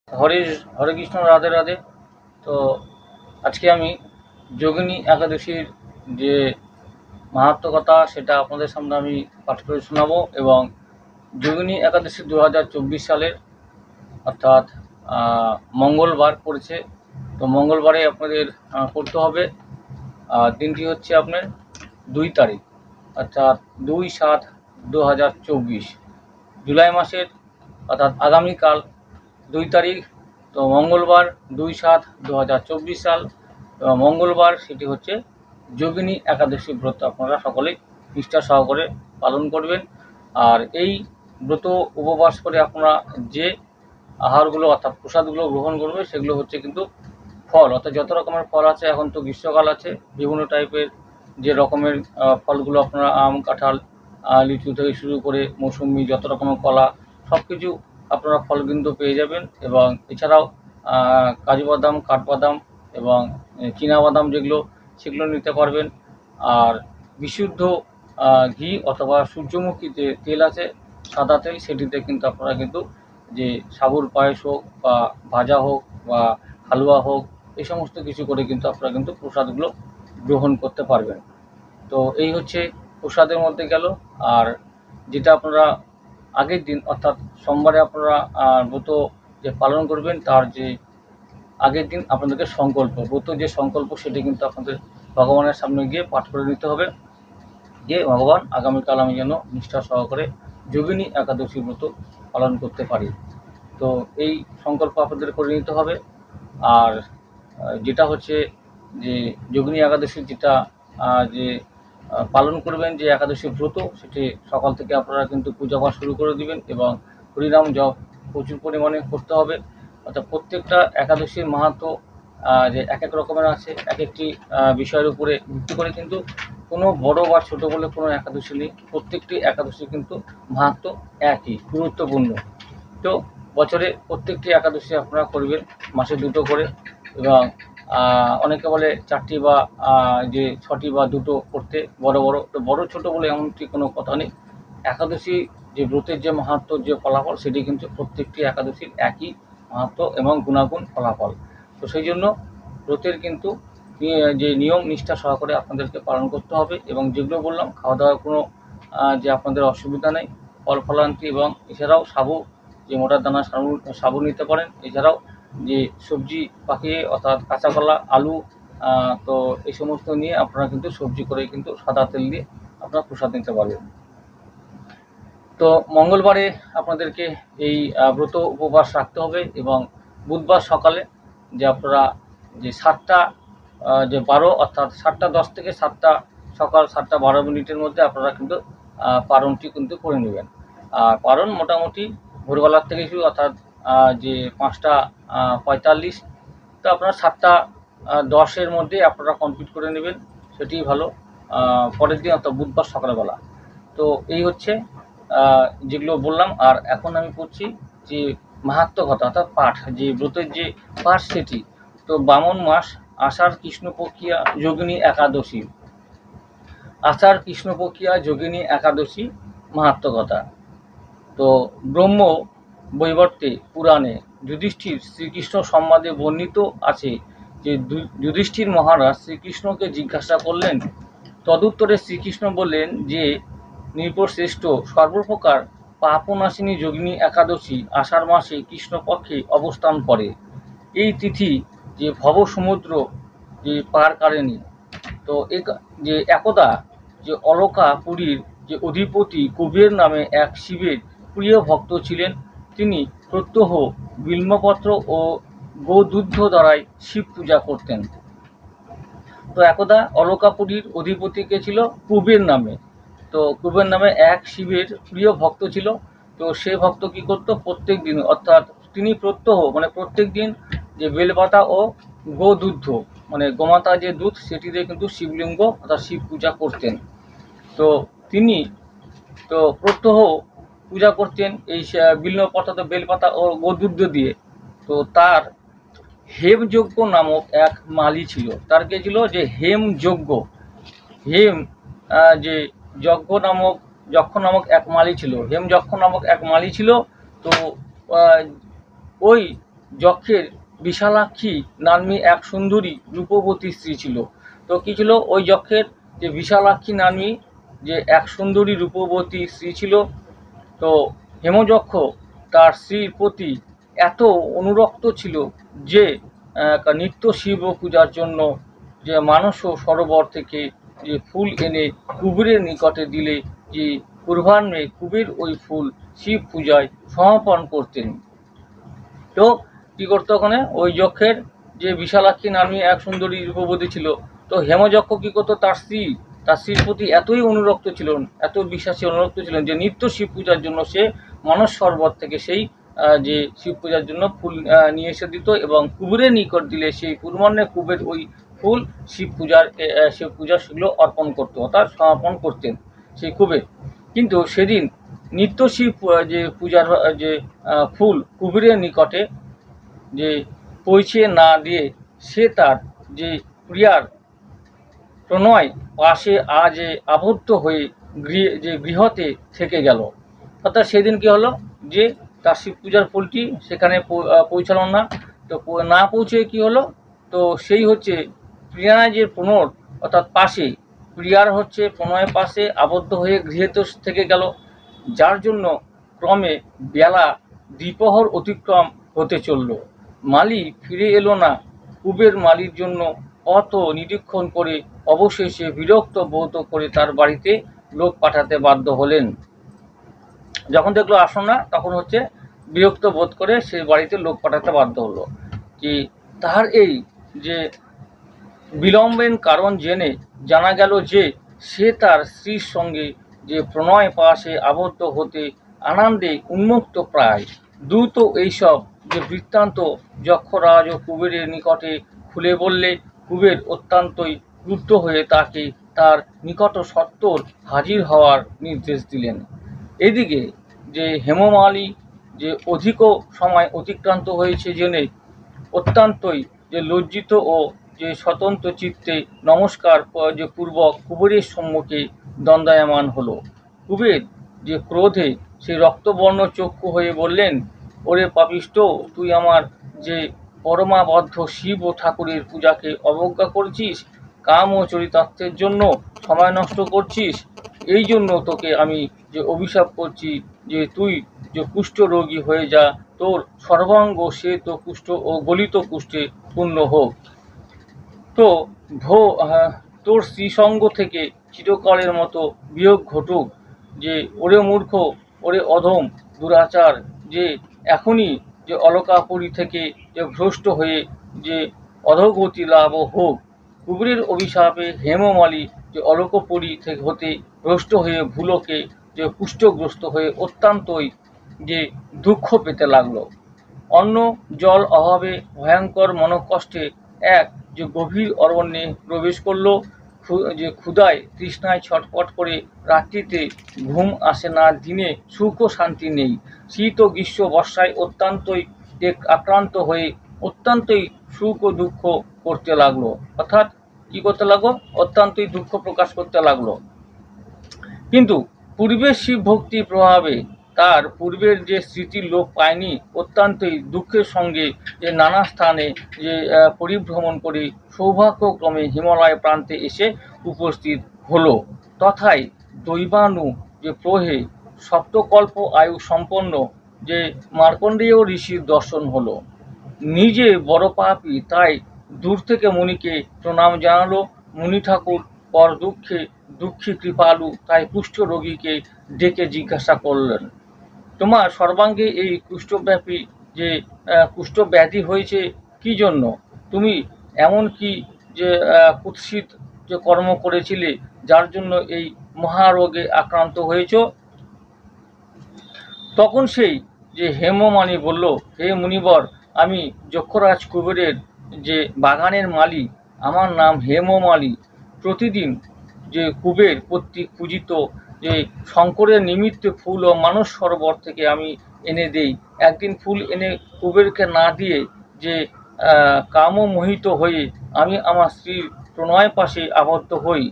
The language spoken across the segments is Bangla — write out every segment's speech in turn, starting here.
হরে হরে কৃষ্ণ, রাধে রাধে। তো আজকে আমি যোগিনী একাদশীর যে মাহাত্ম্য কথা সেটা আপনাদের সামনে আমি পাঠ করে শোনাবো। এবং যোগিনী একাদশী 2024 সালের অর্থাৎ মঙ্গলবার পড়েছে। তো মঙ্গলবারে আপনাদের করতে হবে। দিনটি হচ্ছে আপনার 2 তারিখ, অর্থাৎ 2/7/2024, জুলাই মাসের, অর্থাৎ আগামীকাল 2 তারিখ। তো মঙ্গলবার 2/7/2024 সাল, মঙ্গলবার সেটি হচ্ছে যোগিনী একাদশী ব্রত। আপনারা সকলেই নিষ্ঠা সহকারে পালন করবেন। আর এই ব্রত উপবাস করে আপনারা যে আহারগুলো অর্থাৎ প্রসাদগুলো গ্রহণ করবে সেগুলো হচ্ছে কিন্তু ফল, অর্থাৎ যত রকমের ফল আছে, এখন তো গ্রীষ্মকাল আছে, বিভিন্ন টাইপের যে রকমের ফলগুলো আপনারা আম, কাঁঠাল, লিচু থেকে শুরু করে মৌসুমি, যত রকমের কলা, সব কিছু আপনারা ফল কিন্তু পেয়ে যাবেন। এবং এছাড়াও কাজু বাদাম, কাঠবাদাম এবং চীনাবাদাম যেগুলো, সেগুলো নিতে পারবেন। আর বিশুদ্ধ ঘি অথবা সূর্যমুখী যে তেল আছে, সাদা তেল, সেটিতে কিন্তু আপনারা কিন্তু যে সাবুর পায়েস হোক বা ভাজা হোক বা হালুয়া হোক, এই সমস্ত কিছু করে কিন্তু আপনারা কিন্তু প্রসাদগুলো গ্রহণ করতে পারবেন। তো এই হচ্ছে প্রসাদের মধ্যে গেল। আর যেটা আপনারা আগের দিন অর্থাৎ সোমবারে আপনারা ব্রত যে পালন করবেন, তার যে আগের দিন আপনাদেরকে ব্রত যে সংকল্প, সেটি কিন্তু আপনাদের ভগবানের সামনে গিয়ে পাঠ করে নিতে হবে যে ভগবান, আগামীকাল আমি যেন নিষ্ঠা সহকারে যোগিনী একাদশী ব্রত পালন করতে পারি। তো এই সংকল্প আপনাদের করে নিতে হবে। আর যেটা হচ্ছে যে যোগিনী একাদশী যেটা যে পালন করবেন, যে একাদশী ব্রত, সেটি সকাল থেকে আপনারা কিন্তু পূজা পাঠ শুরু করে দিবেন এবং হরিনাম জপ প্রচুর পরিমাণে করতে হবে। অর্থাৎ প্রত্যেকটা একাদশীর মাহাত্ম্য যে এক এক রকমের আছে, এক একটি বিষয়ের উপরে ভিত্তি করে, কিন্তু কোনো বড় বা ছোট বলে কোনো একাদশী নেই। প্রত্যেকটি একাদশী কিন্তু মাহাত্ম্য একই, গুরুত্বপূর্ণ। তো বছরে প্রত্যেকটি একাদশী আপনারা করবেন, মাসে 2টো করে। এবং অনেকে বলে 4টি বা যে 6টি বা 2টো করতে, বড় বড়। তো বড় ছোট বলে এমনটি কোনো কথা নেই। একাদশী যে ব্রতের যে মাহাত্ম্য, যে ফলাফল, সেটি কিন্তু প্রত্যেকটি একাদশীর একই মাহাত্ম্য এবং গুণাগুণ ফলাফল। তো সেই জন্য ব্রতের কিন্তু যে নিয়ম নিষ্ঠা সহকারে আপনাদেরকে পালন করতে হবে। এবং যেগুলো বললাম, খাওয়া দাওয়ার কোনো যে আপনাদের অসুবিধা নেই, ফল ফলান্তি, এবং এছাড়াও সাবু, যে মোটা দানা সাবু নিতে পারেন। এছাড়াও যে সবজি পাকিয়ে, অর্থাৎ কাঁচা কলা, আলু, তো এই সমস্ত নিয়ে আপনারা কিন্তু সবজি করে কিন্তু সাদা তেল দিয়ে আপনারা প্রসাদ নিতে পারবেন। তো মঙ্গলবারে আপনাদেরকে এই ব্রত উপবাস রাখতে হবে। এবং বুধবার সকালে যে আপনারা যে 7টা 12, অর্থাৎ 7টা 10 থেকে সকাল 7টা 12 মিনিটের মধ্যে আপনারা কিন্তু পারণটি কিন্তু করে নেবেন। আর পারণ মোটামুটি ভোরবেলার থেকে শুরু, অর্থাৎ যে 5টা 45, তো আপনারা 7টা 10-এর মধ্যে আপনারা কমপ্লিট করে নেবেন, সেটিই ভালো পরের দিন, অর্থাৎ বুধবার সকালবেলা। তো এই হচ্ছে যেগুলো বললাম। আর এখন আমি পড়ছি যে মাহাত্ম্য কথা, অর্থাৎ পাঠ, যে ব্রতের যে পাঠ সেটি। তো বামন মাস, আষাঢ় কৃষ্ণপক্ষিয়া যোগিনী একাদশী, আষাঢ় কৃষ্ণপক্ষিয়া যোগিনী একাদশী মাহাত্ম্য কথা। তো ব্রহ্ম বৈবর্তে পুরাণে যুধিষ্ঠির শ্রীকৃষ্ণ সংবাদে বর্ণিত আছে যে যুধিষ্ঠির মহারাজ শ্রীকৃষ্ণকে জিজ্ঞাসা করলেন। তদুত্তরে শ্রীকৃষ্ণ বললেন যে নৃপশ্রেষ্ঠ, সর্বপ্রকার পাপনাশিনী যোগিনী একাদশী আষাঢ় মাসে কৃষ্ণপক্ষে অবস্থান করে। এই তিথি যে ভব সমুদ্র যে পারকারিণী। তো যে একদা যে অলকাপুরীর যে অধিপতি কুবের নামে এক শিবের প্রিয় ভক্ত ছিলেন। তিনি প্রত্যহ বিল্বপত্র ও গোদুগ্ধ দ্বারাই শিব পূজা করতেন। তো একদা অলকাপুরীর অধিপতি কে ছিল? কুবের নামে। তো কুবের নামে এক শিবের প্রিয় ভক্ত ছিল। তো সে ভক্ত কি করতো? প্রত্যেক দিন, অর্থাৎ তিনি প্রত্যহ মানে প্রত্যেক দিন যে বেলপাতা ও গোদুগ্ধ মানে গোমাতা যে দুধ, সেটি দিয়ে কিন্তু শিবলিঙ্গ অর্থাৎ শিব পূজা করতেন। তো তিনি তো প্রত্যহ পূজা করতেন এই বিল্বপত্র, বেলপাতা ও গোদুগ্ধ দিয়ে। তো তার হেমযজ্ঞ নামক এক মালি ছিল। তার কে ছিল? যে হেমযজ্ঞ, হেম যে যজ্ঞ নামক যক্ষ নামক এক মালি ছিল, হেমযক্ষ নামক এক মালি ছিল। তো ওই যক্ষের বিশালাক্ষী নাম্নী এক সুন্দরী রূপবতী স্ত্রী ছিল। তো কী ছিল, ওই যক্ষের যে বিশালাক্ষী নাম্নী যে এক সুন্দরী রূপবতী স্ত্রী ছিল, তো হেমযক্ষ তার স্ত্রীর প্রতি এত অনুরক্ত ছিল যে নিত্য শিব পূজার জন্য যে মানস সরোবর থেকে যে ফুল এনে কুবেরের নিকটে দিলে যে পূর্বাহ্নে কুবের ওই ফুল শিব পূজায় সমর্পণ করতেন। তো কী করতো, ওখানে ওই যক্ষের যে বিশালাক্ষী নামী এক সুন্দরী রূপবতী ছিল, তো হেমযক্ষ কী করতো, তার স্ত্রীর প্রতি এতই অনুরক্ত ছিলেন, এত বিশ্বাসী অনুরক্ত ছিলেন যে নিত্য শিব পূজার জন্য সে মানস সরোবর থেকে সেই যে শিব পূজার জন্য ফুল নিয়ে এসে দিত, এবং কুবেরের নিকট দিলে সেই পূর্বাহ্নে কুবের ওই ফুল শিব পূজা সেগুলো অর্পণ করতো, অর্থাৎ সমর্পণ করতেন সেই কুবের। কিন্তু সেদিন নিত্য শিব যে পূজার যে ফুল কুবেরের নিকটে যে পৌঁছে না দিয়ে সে তার যে প্রিয়ার প্রণয় পাশে আজে আবদ্ধ হয়ে গৃহতে থেকে গেল। অর্থাৎ সেদিন কি হলো, যে তার শিব পূজার ফুলটি সেখানে পৌঁছালো না। তো না পৌঁছে কি হলো, তো সেই হচ্ছে প্রিয়া যে প্রণয় অর্থাৎ পাশে প্রিয়ার হচ্ছে প্রণয়ের পাশে আবদ্ধ হয়ে গৃহতে থেকে গেল, যার জন্য ক্রমে বেলা দ্বিপ্রহর অতিক্রম হতে চলল। মালি ফিরে এলো না। কুবের মালির জন্য অত নিরীক্ষণ করে অবশেষে বিরক্ত বোধ করে তার বাড়িতে লোক পাঠাতে বাধ্য হলেন। যখন দেখলো আসো না, তখন হচ্ছে বিরক্ত বোধ করে সে বাড়িতে লোক পাঠাতে বাধ্য হলো। কি তার এই যে বিলম্বের কারণ জেনে জানা গেল যে সে তার স্ত্রীর সঙ্গে যে প্রণয় পাশে আবদ্ধ হতে আনন্দে উন্মুক্ত প্রায়। দ্রুত এইসব যে বৃত্তান্ত যক্ষরাজ ও কুবেরের নিকটে খুলে বললে কুবের অত্যন্তই ক্রুদ্ধ হয়ে তাকে তার নিকট সত্বর হাজির হওয়ার নির্দেশ দিলেন। এদিকে যে হেমমালী যে অধিক সময় অতিক্রান্ত হয়েছে জেনে অত্যন্তই যে লজ্জিত ও যে স্বতন্ত্র চিত্তে নমস্কার যে পূর্বক কুবেরের সম্মুখে দণ্ডায়মান হলো। কুবের যে ক্রোধে সে রক্তবর্ণ চক্ষু হয়ে বললেন, ওরে পাপিষ্ঠ, তুই আমার যে পরমাবদ্ধ শিব ও ঠাকুরের পূজাকে অবজ্ঞা করছিস, কাম ও চরিতার্থের জন্য সময় নষ্ট করছিস। এই জন্য তোকে আমি যে অভিশাপ করছি যে তুই যে কুষ্ঠ রোগী হয়ে যা, তোর সর্বাঙ্গ সে তো কুষ্ঠ ও গলিত কুষ্ঠে পূর্ণ হোক। তো তোর শ্রীসঙ্গ থেকে চিরকালের মতো বিয়োগ ঘটুক। যে ওরে মূর্খ, ওরে অধম দুরাচার, যে এখনই যে অলকাপুরী থেকে যে ভ্রষ্ট হয়ে যে অধোগতি লাভ হোক। কুবেরের অভিশাপে হেমমালী যে অলকপুরী থেকে হতে ভ্রষ্ট হয়ে ভুলোকে যে কুষ্ঠগ্রস্ত হয়ে অত্যন্তই যে দুঃখ পেতে লাগলো। অন্ন জল অভাবে ভয়ঙ্কর মনকষ্টে এক যে গভীর অরণ্যে প্রবেশ করলো। যে ক্ষুধায় তৃষ্ণায় ছটফট করে রাত্রিতে ঘুম আসে না, দিনে সুখ ও শান্তি নেই। শীত ও গ্রীষ্ম বর্ষায় অত্যন্তই আক্রান্ত হয়ে অত্যন্তই সুখ ও দুঃখ করতে লাগলো। অর্থাৎ কি করতে লাগলো, অত্যন্তই দুঃখ প্রকাশ করতে লাগলো। কিন্তু পূর্বের শিব ভক্তি প্রভাবে তার পূর্বের যে স্মৃতির লোপ পায়নি। অত্যন্তই দুঃখের সঙ্গে যে নানা স্থানে যে পরিভ্রমণ করে সৌভাগ্যক্রমে হিমালয় প্রান্তে এসে উপস্থিত হলো। তথায় দৈবানু যে প্রহে সপ্তকল্প আয়ু সম্পন্ন যে মার্কণ্ডেয় ঋষির দর্শন হলো। নিজে বড় পাপী, তাই দূর থেকে মুনিকে প্রণাম জানালো। মুনি ঠাকুর পর দুঃখী কৃপালু, তাই কুষ্ঠ রোগীকে ডেকে জিজ্ঞাসা করলেন, তোমার সর্বাঙ্গে এই কুষ্ঠব্যাপী যে কুষ্ঠব্যাধি হয়েছে কি জন্য? তুমি এমন কি যে কুৎসিত যে কর্ম করেছিলে যার জন্য এই মহারোগে আক্রান্ত হয়েছ? তখন সেই যে হেমমালী বলল, হে মুনিবর, আমি যক্ষরাজ কুবেরের যে বাগানের মালী, আমার নাম হেমমালী। প্রতিদিন যে কুবের কর্তৃক পূজিত যে শঙ্করের নিমিত্তে ফুল ও মানস সরোবর থেকে আমি এনে দেই। একদিন ফুল এনে কুবেরকে না দিয়ে যে কামমোহিত হয়ে আমি আমার স্ত্রীর প্রণয় পাশে আবদ্ধ হই।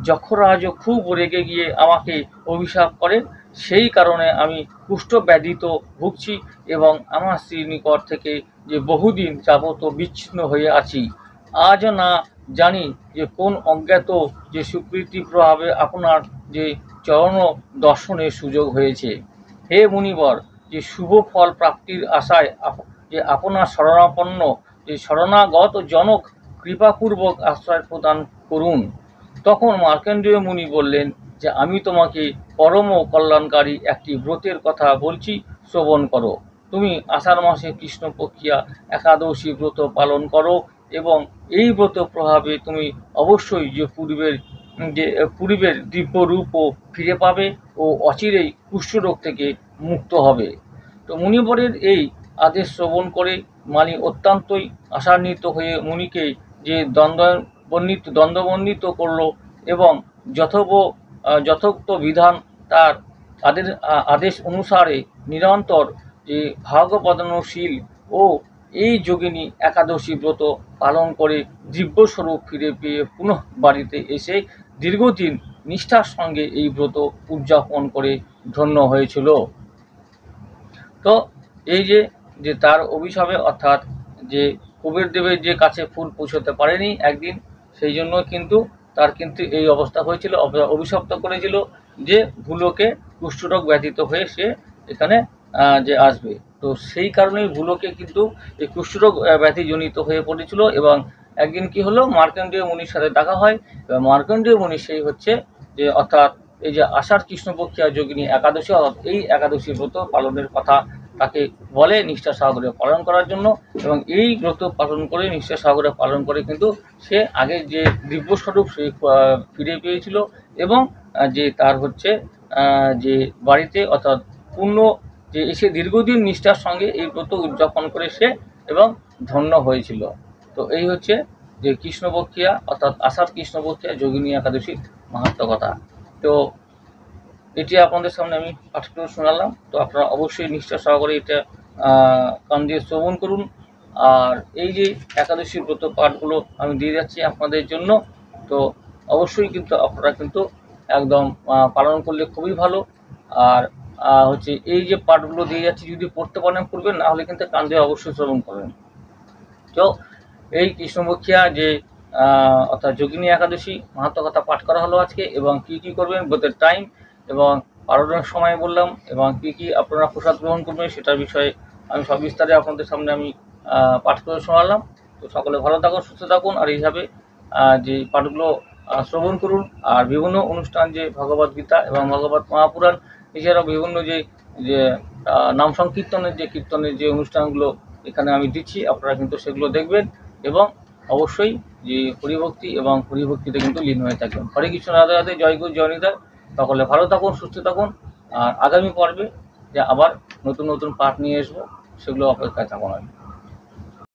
যক্ষরাজও খুব রেগে গিয়ে আমাকে অভিশাপ করেন সেই কারণে আমি কুষ্ঠব্যাধিতে ভুগছি এবং আমার স্ত্রীর নিকট থেকে যে বহুদিন যাবত বিচ্ছিন্ন হয়ে আছি। আজও না জানি যে কোন অজ্ঞাত যে সুকৃতি প্রভাবে আপনার যে চরণ দর্শনের সুযোগ হয়েছে। হে মুনিবর, যে শুভ ফল প্রাপ্তির আশায় যে আপনার শরণাপন্ন যে শরণাগত জনক কৃপাপূর্বক আশ্রয় প্রদান করুন। তখন মার্কণ্ডেয় মুনি বললেন যে আমি তোমাকে পরম কল্যাণকারী একটি ব্রতের কথা বলছি, শ্রবণ করো। তুমি আষাঢ় মাসে কৃষ্ণপক্ষিয়া একাদশী ব্রত পালন করো এবং এই ব্রত প্রভাবে তুমি অবশ্যই যে পূর্বের দিব্য রূপও ফিরে পাবে ও অচিরেই কুষ্ঠরোগ থেকে মুক্ত হবে। তো মুনিবরের এই আদেশ শ্রবণ করে মানি অত্যন্তই আশান্বিত হয়ে মুনিকে যে দ্বন্দ্ববন্দিত করল এবং যথোক্ত বিধান তার আদেশ অনুসারে নিরন্তর যে ভাগবদানুশীল ও এই যোগিনী একাদশী ব্রত পালন করে দিব্যস্বরূপ ফিরে পেয়ে পুনঃ বাড়িতে এসে দীর্ঘদিন নিষ্ঠার সঙ্গে এই ব্রত উদযাপন করে ধন্য হয়েছিল। তো এই যে তার অভিশাপে অর্থাৎ যে কুবের দেবের যে কাছে ফুল পৌঁছতে পারেনি একদিন, সেই জন্য কিন্তু তার কিন্তু এই অবস্থা হয়েছিল, অভিশপ্ত করেছিল যে ভুলোকে কুষ্ঠরোগ ব্যথিত হয়ে সে এখানে যে আসবে। তো সেই কারণেই ভুলোকে কিন্তু এই কুষ্ঠরোগ ব্যাধিজনিত হয়ে পড়েছিল এবং একদিন কি হলো, মার্কণ্ডেয় মুনির সাথে দেখা হয় এবং মার্কণ্ডেয় মুনি সেই হচ্ছে যে অর্থাৎ এই যে আষাঢ় কৃষ্ণপক্ষিয়া যোগিনী একাদশী, অর্থাৎ এই একাদশী ব্রত পালনের কথা তাকে বলে নিষ্ঠা সহকারে পালন করার জন্য এবং এই ব্রত পালন করে নিষ্ঠা সহকারে পালন করে কিন্তু সে আগে যে দিব্যস্বরূপ সে ফিরে পেয়েছিল এবং যে তার হচ্ছে যে বাড়িতে অর্থাৎ পূর্ণ যে এসে দীর্ঘদিন নিষ্ঠার সঙ্গে এই ব্রত উদযাপন করে সে এবং ধন্য হয়েছিল। তো এই হচ্ছে যে কৃষ্ণপক্ষিয়া অর্থাৎ আষাঢ় কৃষ্ণপক্ষিয়া যোগিনী একাদশীর মাহাত্ম্য কথা। তো এটি আপনাদের সামনে আমি পাঠ করে শোনালাম। তো আপনারা অবশ্যই নিষ্ঠা সহকারে এটা কান দিয়ে শ্রবণ করুন। আর এই যে একাদশী ব্রত পাঠগুলো আমি দিয়ে যাচ্ছি আপনাদের জন্য, তো অবশ্যই কিন্তু আপনারা কিন্তু একদম পালন করলে খুবই ভালো। আর হচ্ছে এই যে পাঠগুলো দিয়ে যাচ্ছি যদি পড়তে পারেন পড়বেন, না হলে কিন্তু কান দিয়ে অবশ্যই শ্রবণ করবেন। তো এই কৃষ্ণপক্ষিয়া যে অর্থাৎ যোগিনী একাদশী মাহাত্ম্য কথা পাঠ করা হলো আজকে এবং কি কি করবেন ব্রতের টাইম এবং পালনের সময় বললাম এবং কি কি আপনারা প্রসাদ গ্রহণ করবেন সেটার বিষয়ে আমি সবিস্তারে আপনাদের সামনে আমি পাঠ করে শোনালাম। তো সকলে ভালো থাকুন, সুস্থ থাকুন আর এইভাবে যে পাঠগুলো শ্রবণ করুন। আর বিভিন্ন অনুষ্ঠান যে ভগবদ্গীতা এবং ভগবত মহাপুরাণ এছাড়াও বিভিন্ন যে নাম সংকীর্তনের যে অনুষ্ঠানগুলো এখানে আমি দিচ্ছি, আপনারা কিন্তু সেগুলো দেখবেন এবং অবশ্যই যে হরিভক্তি এবং হরিভক্তিতে কিন্তু লীন হয়ে থাকবেন। হরে কৃষ্ণ, রাধে রাধে, জয় গুরু, জয় নিতাই। সকলে ভালো থাকুন, সুস্থ থাকুন। আর আগামী পর্বে যে আবার নতুন নতুন পাঠ নিয়ে আসবো, সেগুলো অপেক্ষায় থাকুন।